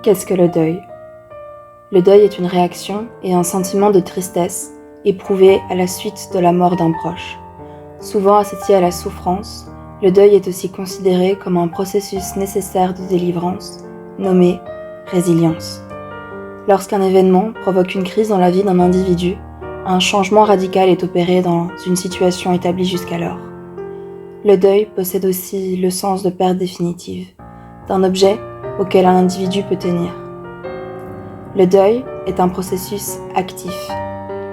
Qu'est-ce que le deuil ? Le deuil est une réaction et un sentiment de tristesse éprouvé à la suite de la mort d'un proche. Souvent associé à la souffrance, le deuil est aussi considéré comme un processus nécessaire de délivrance, nommé résilience. Lorsqu'un événement provoque une crise dans la vie d'un individu, un changement radical est opéré dans une situation établie jusqu'alors. Le deuil possède aussi le sens de perte définitive, d'un objet auquel un individu peut tenir. Le deuil est un processus actif,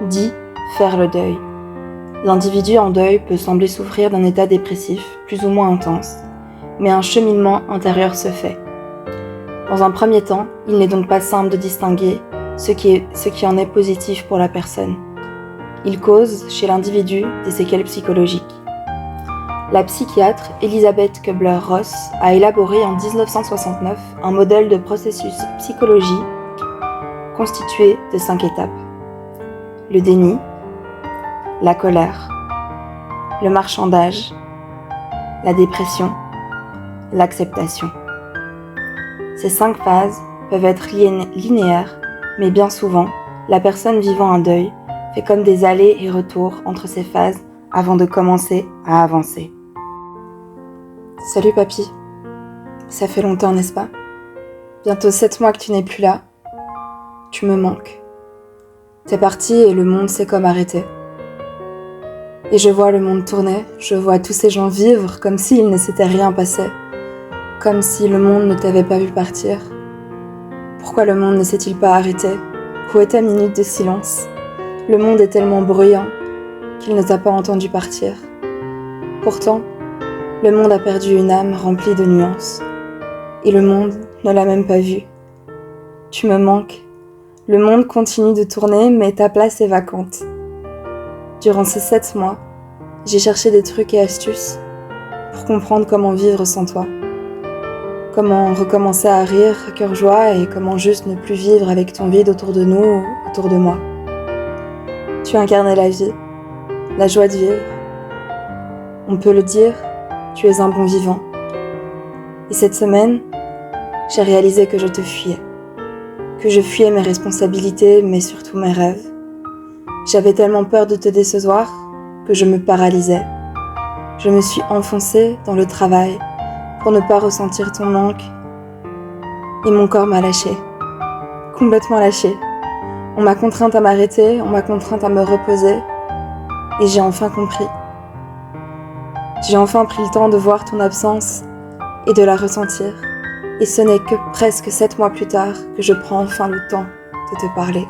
dit faire le deuil. L'individu en deuil peut sembler souffrir d'un état dépressif plus ou moins intense, mais un cheminement intérieur se fait. Dans un premier temps, il n'est donc pas simple de distinguer ce qui en est positif pour la personne. Il cause chez l'individu des séquelles psychologiques. La psychiatre Elisabeth Kubler-Ross a élaboré en 1969 un modèle de processus psychologique constitué de 5 étapes. Le déni, la colère, le marchandage, la dépression, l'acceptation. Ces 5 phases peuvent être linéaires, mais bien souvent, la personne vivant un deuil fait comme des allers et retours entre ces phases avant de commencer à avancer. Salut papy, ça fait longtemps, n'est-ce pas ? Bientôt 7 mois que tu n'es plus là. Tu me manques. T'es parti et le monde s'est comme arrêté. Et je vois le monde tourner, je vois tous ces gens vivre comme s'il ne s'était rien passé, comme si le monde ne t'avait pas vu partir. Pourquoi le monde ne s'est-il pas arrêté ? Où est ta minute de silence ? Le monde est tellement bruyant qu'il ne t'a pas entendu partir. Pourtant, le monde a perdu une âme remplie de nuances. Et le monde ne l'a même pas vue. Tu me manques. Le monde continue de tourner, mais ta place est vacante. Durant ces 7 mois, j'ai cherché des trucs et astuces pour comprendre comment vivre sans toi. Comment recommencer à rire à cœur joie et comment juste ne plus vivre avec ton vide autour de nous ou autour de moi. Tu incarnais la vie, la joie de vivre. On peut le dire, tu es un bon vivant. Et cette semaine, j'ai réalisé que je te fuyais. Que je fuyais mes responsabilités, mais surtout mes rêves. J'avais tellement peur de te décevoir que je me paralysais. Je me suis enfoncée dans le travail pour ne pas ressentir ton manque. Et mon corps m'a lâché. Complètement lâché. On m'a contrainte à m'arrêter, on m'a contrainte à me reposer. Et j'ai enfin compris. J'ai enfin pris le temps de voir ton absence et de la ressentir. Et ce n'est que presque 7 mois plus tard que je prends enfin le temps de te parler.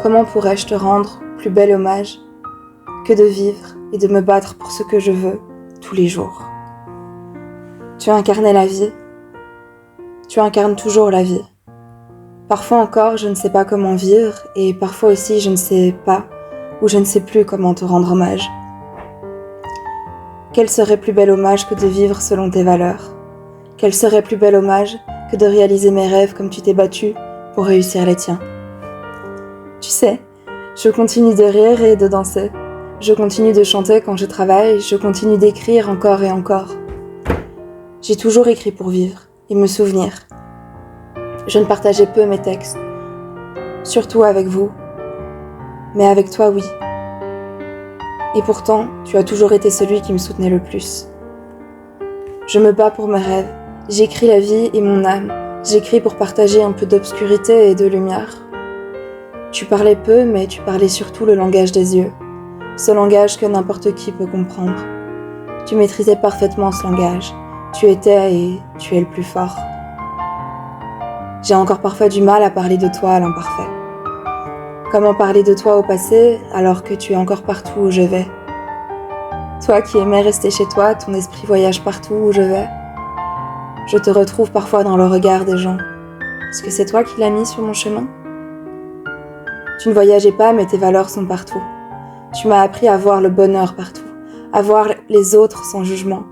Comment pourrais-je te rendre plus bel hommage que de vivre et de me battre pour ce que je veux tous les jours ? Tu incarnais la vie. Tu incarnes toujours la vie. Parfois encore, je ne sais pas comment vivre et parfois aussi je ne sais pas ou je ne sais plus comment te rendre hommage. Quel serait plus bel hommage que de vivre selon tes valeurs ? Quel serait plus bel hommage que de réaliser mes rêves comme tu t'es battu pour réussir les tiens ? Tu sais, je continue de rire et de danser. Je continue de chanter quand je travaille, je continue d'écrire encore et encore. J'ai toujours écrit pour vivre et me souvenir. Je ne partageais peu mes textes, surtout avec vous, mais avec toi, oui. Et pourtant, tu as toujours été celui qui me soutenait le plus. Je me bats pour mes rêves, j'écris la vie et mon âme, j'écris pour partager un peu d'obscurité et de lumière. Tu parlais peu, mais tu parlais surtout le langage des yeux, ce langage que n'importe qui peut comprendre. Tu maîtrisais parfaitement ce langage, tu étais et tu es le plus fort. J'ai encore parfois du mal à parler de toi à l'imparfait. Comment parler de toi au passé alors que tu es encore partout où je vais ? Toi qui aimais rester chez toi, ton esprit voyage partout où je vais. Je te retrouve parfois dans le regard des gens. Est-ce que c'est toi qui l'as mis sur mon chemin ? Tu ne voyageais pas, mais tes valeurs sont partout. Tu m'as appris à voir le bonheur partout, à voir les autres sans jugement.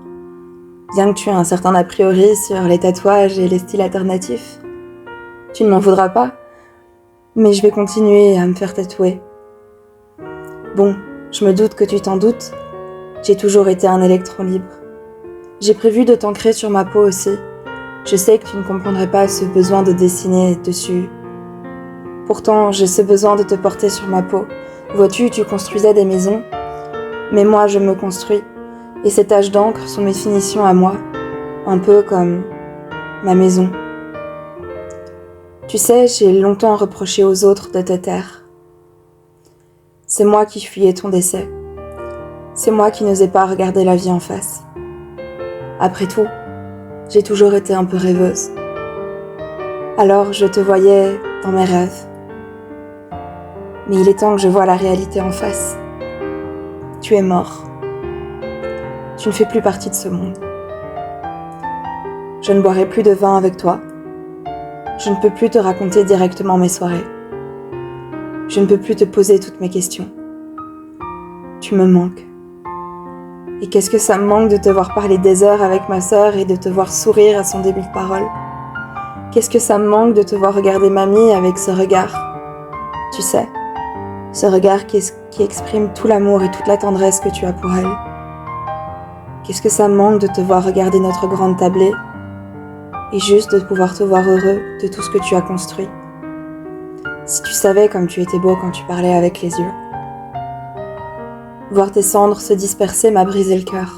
Bien que tu aies un certain a priori sur les tatouages et les styles alternatifs, tu ne m'en voudras pas, mais je vais continuer à me faire tatouer. Bon, je me doute que tu t'en doutes, j'ai toujours été un électron libre. J'ai prévu de t'ancrer sur ma peau aussi, Je sais que tu ne comprendrais pas ce besoin de dessiner dessus. Pourtant, j'ai ce besoin de te porter sur ma peau. Vois-tu, tu construisais des maisons, mais moi je me construis. Et ces taches d'encre sont mes finitions à moi, un peu comme ma maison. Tu sais, j'ai longtemps reproché aux autres de te taire. C'est moi qui fuyais ton décès. C'est moi qui n'osais pas regarder la vie en face. Après tout, j'ai toujours été un peu rêveuse. Alors je te voyais dans mes rêves. Mais il est temps que je voie la réalité en face. Tu es mort. Tu ne fais plus partie de ce monde. Je ne boirai plus de vin avec toi. Je ne peux plus te raconter directement mes soirées. Je ne peux plus te poser toutes mes questions. Tu me manques. Et qu'est-ce que ça me manque de te voir parler des heures avec ma sœur et de te voir sourire à son début de parole. Qu'est-ce que ça me manque de te voir regarder mamie avec ce regard. Tu sais, ce regard qui exprime tout l'amour et toute la tendresse que tu as pour elle. Qu'est-ce que ça me manque de te voir regarder notre grande tablée et juste de pouvoir te voir heureux de tout ce que tu as construit. Si tu savais comme tu étais beau quand tu parlais avec les yeux. Voir tes cendres se disperser m'a brisé le cœur.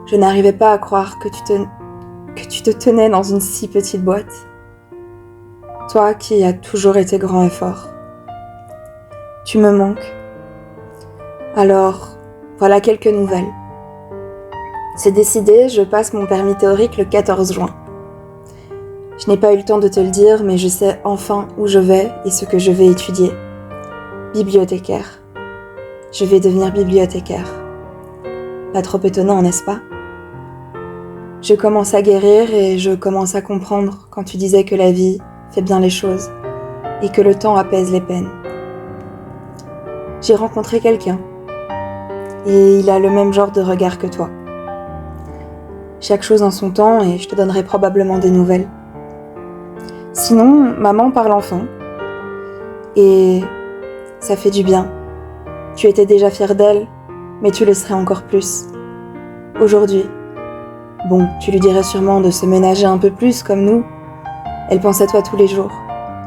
Je n'arrivais pas à croire que tu te tenais dans une si petite boîte. Toi qui as toujours été grand et fort. Tu me manques. Alors, voilà quelques nouvelles. C'est décidé, je passe mon permis théorique le 14 juin. Je n'ai pas eu le temps de te le dire, mais je sais enfin où je vais et ce que je vais étudier. Bibliothécaire. Je vais devenir bibliothécaire. Pas trop étonnant, n'est-ce pas ? Je commence à guérir et je commence à comprendre quand tu disais que la vie fait bien les choses et que le temps apaise les peines. J'ai rencontré quelqu'un et il a le même genre de regard que toi. Chaque chose en son temps et je te donnerai probablement des nouvelles. Sinon, maman parle enfin et ça fait du bien. Tu étais déjà fière d'elle, mais tu le serais encore plus. Aujourd'hui, bon, tu lui dirais sûrement de se ménager un peu plus comme nous. Elle pense à toi tous les jours.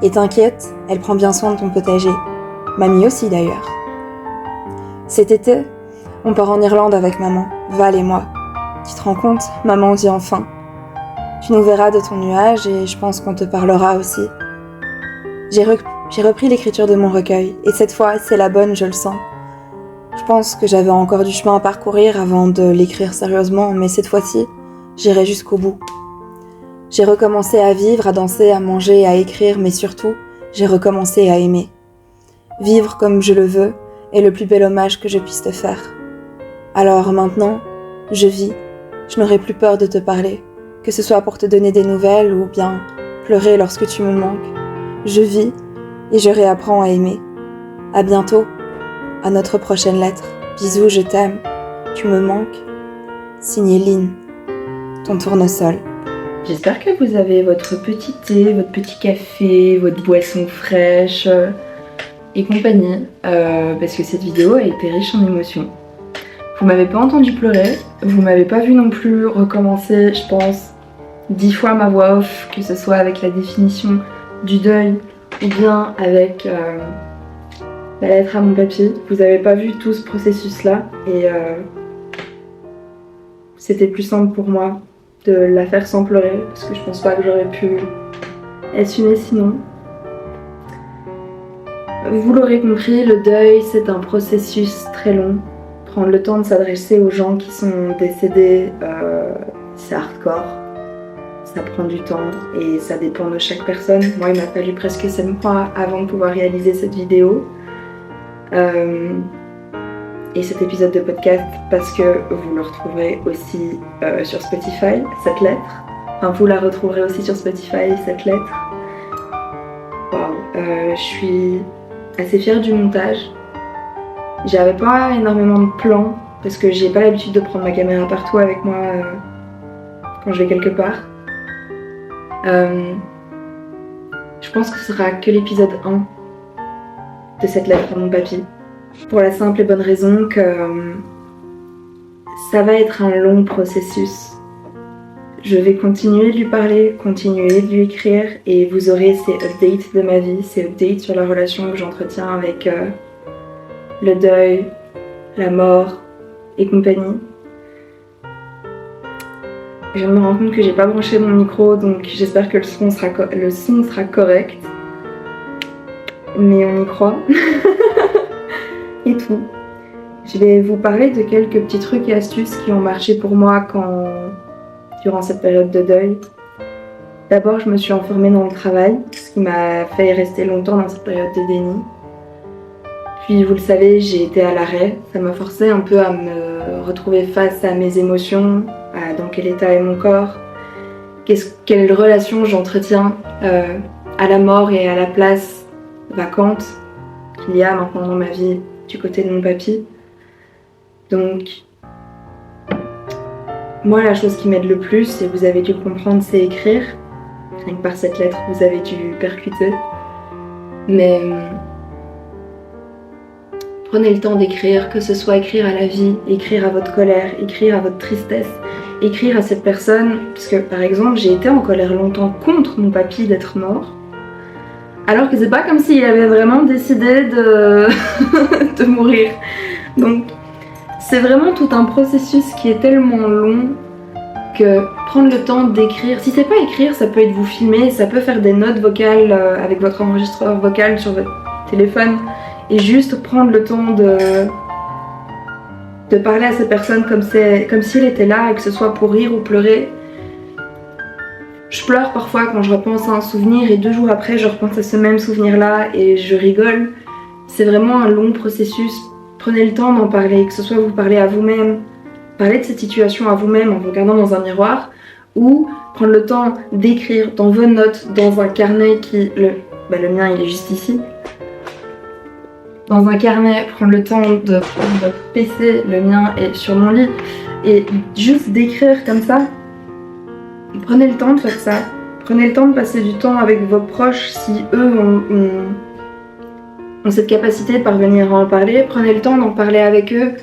Et t'inquiète, elle prend bien soin de ton potager. Mamie aussi d'ailleurs. Cet été, on part en Irlande avec maman, Val et moi. Tu te rends compte, maman dit enfin. Tu nous verras de ton nuage et je pense qu'on te parlera aussi. J'ai repris l'écriture de mon recueil et cette fois, c'est la bonne, je le sens. Je pense que j'avais encore du chemin à parcourir avant de l'écrire sérieusement, mais cette fois-ci, j'irai jusqu'au bout. J'ai recommencé à vivre, à danser, à manger, à écrire, mais surtout, j'ai recommencé à aimer. Vivre comme je le veux est le plus bel hommage que je puisse te faire. Alors maintenant, je vis, je n'aurai plus peur de te parler, que ce soit pour te donner des nouvelles ou bien pleurer lorsque tu me manques. Je vis et je réapprends à aimer. À bientôt, à notre prochaine lettre. Bisous, je t'aime, tu me manques. Signé Lynn, ton tournesol. J'espère que vous avez votre petit thé, votre petit café, votre boisson fraîche et compagnie, parce que cette vidéo a été riche en émotions. Vous m'avez pas entendu pleurer, vous m'avez pas vu non plus recommencer, je pense, 10 fois ma voix off, que ce soit avec la définition du deuil ou bien avec la lettre à mon papy. Vous avez pas vu tout ce processus-là et c'était plus simple pour moi de la faire sans pleurer parce que je pense pas que j'aurais pu assumer sinon. Vous l'aurez compris, le deuil c'est un processus très long. Prendre le temps de s'adresser aux gens qui sont décédés, c'est hardcore. Ça prend du temps et ça dépend de chaque personne. Moi, il m'a fallu presque 7 mois avant de pouvoir réaliser cette vidéo. Et cet épisode de podcast parce que vous le retrouverez aussi sur Spotify, cette lettre. Enfin, vous la retrouverez aussi sur Spotify, cette lettre. Waouh, je suis assez fière du montage. J'avais pas énormément de plans parce que j'ai pas l'habitude de prendre ma caméra partout avec moi quand je vais quelque part. Je pense que ce sera que l'épisode 1 de cette lettre à mon papy. Pour la simple et bonne raison que ça va être un long processus. je vais continuer de lui parler, continuer de lui écrire et vous aurez ces updates de ma vie, ces updates sur la relation que j'entretiens avec le deuil, la mort et compagnie. Je me rends compte que j'ai pas branché mon micro, donc j'espère que le son sera correct. Mais on y croit. Et tout. Je vais vous parler de quelques petits trucs et astuces qui ont marché pour moi durant cette période de deuil. D'abord, je me suis enfermée dans le travail, ce qui m'a fait rester longtemps dans cette période de déni. Puis, vous le savez, j'ai été à l'arrêt. Ça m'a forcé un peu à me retrouver face à mes émotions, dans quel état est mon corps, quelle relation j'entretiens à la mort et à la place vacante qu'il y a maintenant dans ma vie du côté de mon papy. Donc, moi, la chose qui m'aide le plus, et vous avez dû le comprendre, c'est écrire. Rien que par cette lettre, vous avez dû percuter. Mais prenez le temps d'écrire, que ce soit écrire à la vie, écrire à votre colère, écrire à votre tristesse, écrire à cette personne. Parce que, par exemple, j'ai été en colère longtemps contre mon papy d'être mort. Alors que c'est pas comme s'il avait vraiment décidé de mourir. Donc, c'est vraiment tout un processus qui est tellement long que prendre le temps d'écrire, si c'est pas écrire, ça peut être vous filmer, ça peut faire des notes vocales avec votre enregistreur vocal sur votre téléphone et juste prendre le temps de parler à cette personne comme si elle était là et que ce soit pour rire ou pleurer. Je pleure parfois quand je repense à un souvenir et 2 jours après je repense à ce même souvenir-là et je rigole. C'est vraiment un long processus. Prenez le temps d'en parler, que ce soit vous parler à vous-même, parler de cette situation à vous-même en vous regardant dans un miroir, ou prendre le temps d'écrire dans vos notes, dans un carnet le mien il est juste ici. Dans un carnet, prendre le temps de prendre votre PC, le mien est sur mon lit, et juste d'écrire comme ça. Prenez le temps de faire ça. Prenez le temps de passer du temps avec vos proches si eux ont cette capacité de parvenir à en parler. Prenez le temps d'en parler avec eux.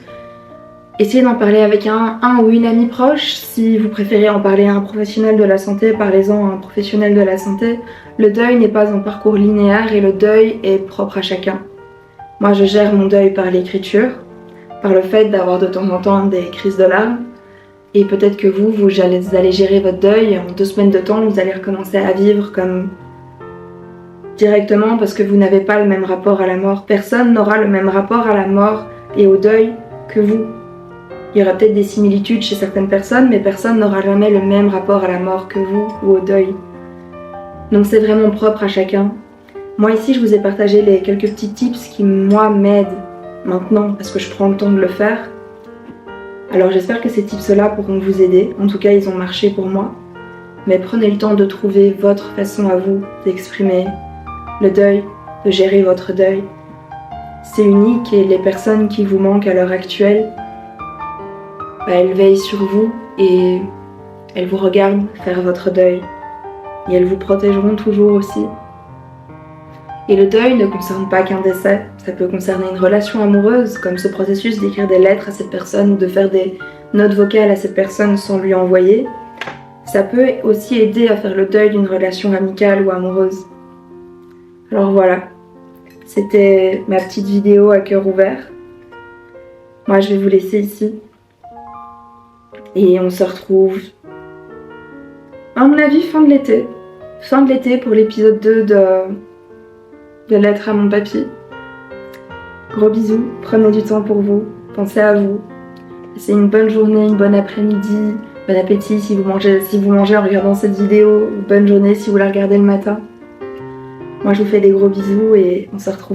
Essayez d'en parler avec un ou une amie proche. Si vous préférez en parler à un professionnel de la santé, parlez-en à un professionnel de la santé. Le deuil n'est pas un parcours linéaire et le deuil est propre à chacun. Moi, je gère mon deuil par l'écriture, par le fait d'avoir de temps en temps des crises de larmes. Et peut-être que vous allez gérer votre deuil. En 2 semaines de temps, vous allez recommencer à vivre comme directement parce que vous n'avez pas le même rapport à la mort. Personne n'aura le même rapport à la mort et au deuil que vous. Il y aura peut-être des similitudes chez certaines personnes, mais personne n'aura jamais le même rapport à la mort que vous ou au deuil. Donc c'est vraiment propre à chacun. Moi ici, je vous ai partagé les quelques petits tips qui, moi, m'aident maintenant parce que je prends le temps de le faire. Alors j'espère que ces tips-là pourront vous aider. En tout cas, ils ont marché pour moi. Mais prenez le temps de trouver votre façon à vous d'exprimer le deuil, de gérer votre deuil. C'est unique et les personnes qui vous manquent à l'heure actuelle, elles veillent sur vous et elles vous regardent faire votre deuil. Et elles vous protégeront toujours aussi. Et le deuil ne concerne pas qu'un décès, ça peut concerner une relation amoureuse, comme ce processus d'écrire des lettres à cette personne ou de faire des notes vocales à cette personne sans lui envoyer. Ça peut aussi aider à faire le deuil d'une relation amicale ou amoureuse. Alors voilà, c'était ma petite vidéo à cœur ouvert. Moi je vais vous laisser ici. Et on se retrouve, à mon avis, fin de l'été. Fin de l'été pour l'épisode 2 de Lettres à mon papy. Gros bisous, prenez du temps pour vous, pensez à vous. Passez une bonne journée, une bonne après-midi, bon appétit si vous mangez en regardant cette vidéo, bonne journée si vous la regardez le matin. Moi je vous fais des gros bisous et on se retrouve.